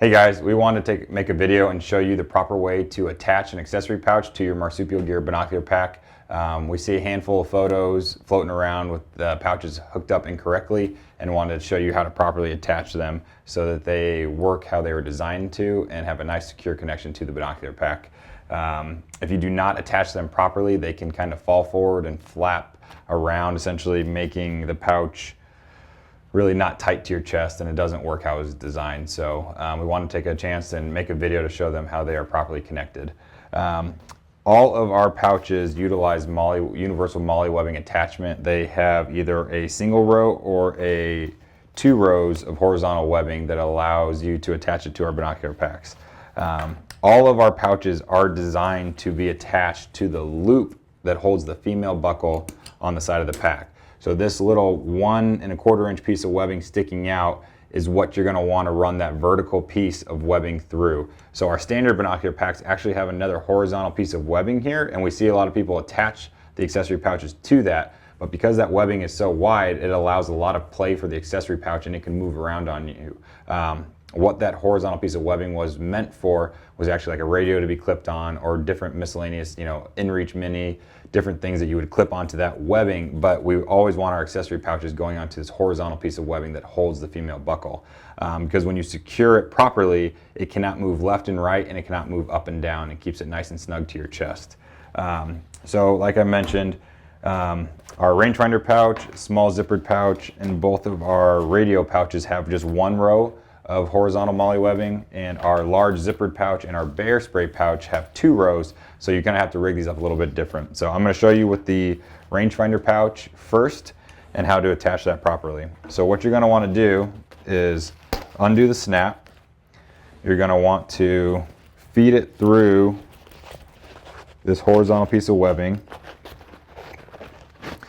Hey guys, we wanted to make a video and show you the proper way to attach an accessory pouch to your Marsupial Gear binocular pack. We see a handful of photos floating around with the pouches hooked up incorrectly and wanted to show you how to properly attach them so that they work how they were designed to and have a nice secure connection to the binocular pack. If you do not attach them properly, they can kind of fall forward and flap around, essentially making the pouch really not tight to your chest, and it doesn't work how it was designed. So we want to take a chance and make a video to show them how they are properly connected. All of our pouches utilize universal MOLLE webbing attachment. They have either a single row or two rows of horizontal webbing that allows you to attach it to our binocular packs. All of our pouches are designed to be attached to the loop that holds the female buckle on the side of the pack. So this little 1 1/4 inch piece of webbing sticking out is what you're going to want to run that vertical piece of webbing through. So our standard binocular packs actually have another horizontal piece of webbing here, and we see a lot of people attach the accessory pouches to that. But because that webbing is so wide, it allows a lot of play for the accessory pouch and it can move around on you. What that horizontal piece of webbing was meant for was actually like a radio to be clipped on, or different miscellaneous, InReach Mini, different things that you would clip onto that webbing. But we always want our accessory pouches going onto this horizontal piece of webbing that holds the female buckle. Because when you secure it properly, it cannot move left and right, and it cannot move up and down. It keeps it nice and snug to your chest. So like I mentioned, our rangefinder pouch, small zippered pouch, and both of our radio pouches have just one row of horizontal MOLLE webbing, and our large zippered pouch and our bear spray pouch have 2 rows, so you're going to have to rig these up a little bit different. So I'm going to show you with the rangefinder pouch first and how to attach that properly. So what you're going to want to do is undo the snap. You're going to want to feed it through this horizontal piece of webbing.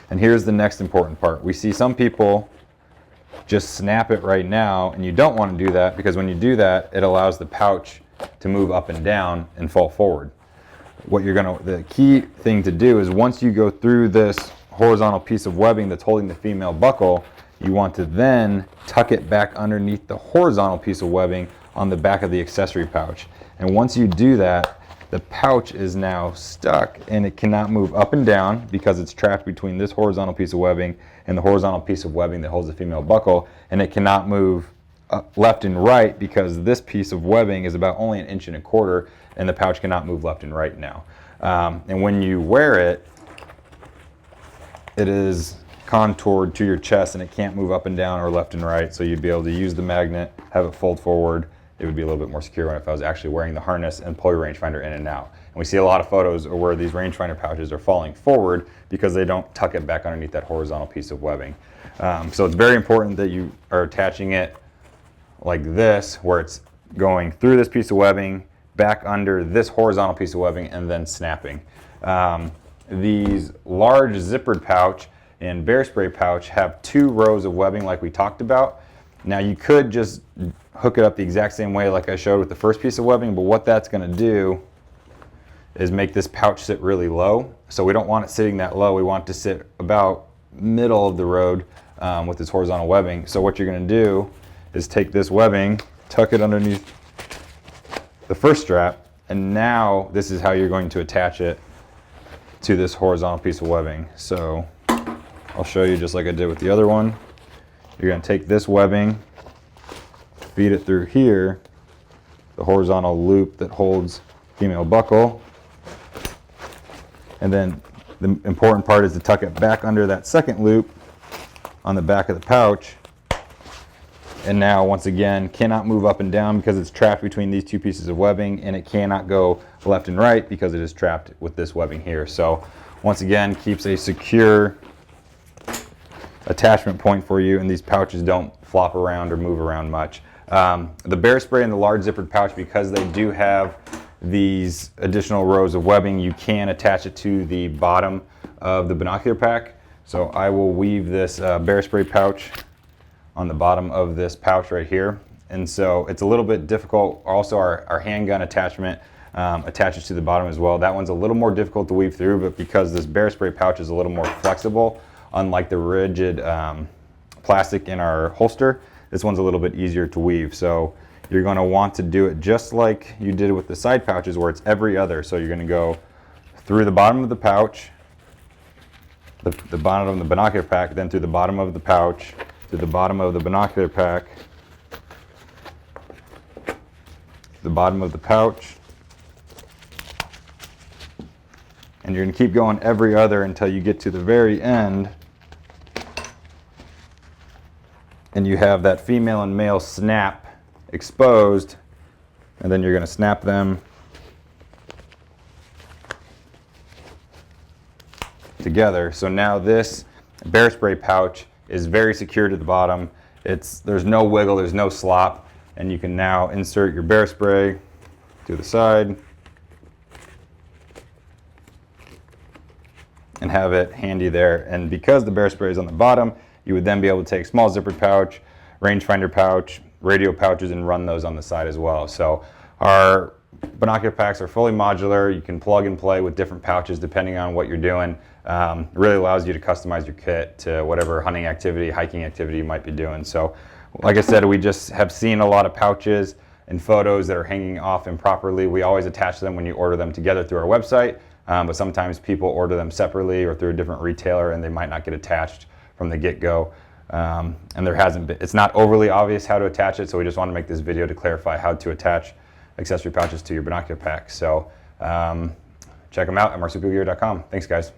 And here's the next important part. We see some people just snap it right now, and you don't want to do that, because when you do that, it allows the pouch to move up and down and fall forward. The key thing to do is, once you go through this horizontal piece of webbing that's holding the female buckle, you want to then tuck it back underneath the horizontal piece of webbing on the back of the accessory pouch. And once you do that, the pouch is now stuck and it cannot move up and down because it's trapped between this horizontal piece of webbing and the horizontal piece of webbing that holds the female buckle, and it cannot move left and right because this piece of webbing is about only 1 1/4 inches, and the pouch cannot move left and right now. And when you wear it, it is contoured to your chest and it can't move up and down or left and right, so you'd be able to use the magnet, have it fold forward. It would be a little bit more secure if I was actually wearing the harness and pull your rangefinder in and out. And we see a lot of photos where these rangefinder pouches are falling forward because they don't tuck it back underneath that horizontal piece of webbing. So it's very important that you are attaching it like this, where it's going through this piece of webbing, back under this horizontal piece of webbing, and then snapping. These large zippered pouch and bear spray pouch have 2 rows of webbing like we talked about. Now you could just hook it up the exact same way like I showed with the first piece of webbing, but what that's going to do is make this pouch sit really low. So we don't want it sitting that low. We want it to sit about middle of the road with this horizontal webbing. So what you're going to do is take this webbing, tuck it underneath the first strap, and now this is how you're going to attach it to this horizontal piece of webbing. So I'll show you just like I did with the other one. You're going to take this webbing, feed it through here, the horizontal loop that holds female buckle, and then the important part is to tuck it back under that second loop on the back of the pouch. And now, once again, cannot move up and down because it's trapped between these 2 pieces of webbing, and it cannot go left and right because it is trapped with this webbing here. So once again, keeps a secure attachment point for you, and these pouches don't flop around or move around much. The bear spray and the large zippered pouch, because they do have these additional rows of webbing, you can attach it to the bottom of the binocular pack. So I will weave this bear spray pouch on the bottom of this pouch right here. And so it's a little bit difficult. Also, our handgun attachment attaches to the bottom as well. That one's a little more difficult to weave through, but because this bear spray pouch is a little more flexible, unlike the rigid plastic in our holster, this one's a little bit easier to weave. So you're going to want to do it just like you did with the side pouches, where it's every other. So you're going to go through the bottom of the pouch, the bottom of the binocular pack, then through the bottom of the pouch, through the bottom of the binocular pack, the bottom of the pouch, and you're going to keep going every other until you get to the very end and you have that female and male snap exposed, and then you're going to snap them together. So now this bear spray pouch is very secure to the bottom. There's no wiggle, there's no slop, and you can now insert your bear spray to the side and have it handy there. And because the bear spray is on the bottom, you would then be able to take small zippered pouch, rangefinder pouch, radio pouches, and run those on the side as well. So our binocular packs are fully modular. You can plug and play with different pouches depending on what you're doing. It really allows you to customize your kit to whatever hunting activity, hiking activity you might be doing. So like I said, we just have seen a lot of pouches and photos that are hanging off improperly. We always attach them when you order them together through our website, but sometimes people order them separately or through a different retailer and they might not get attached from the get-go. And it's not overly obvious how to attach it, so we just want to make this video to clarify how to attach accessory pouches to your binocular pack. So check them out at marsupialgear.com. Thanks, guys.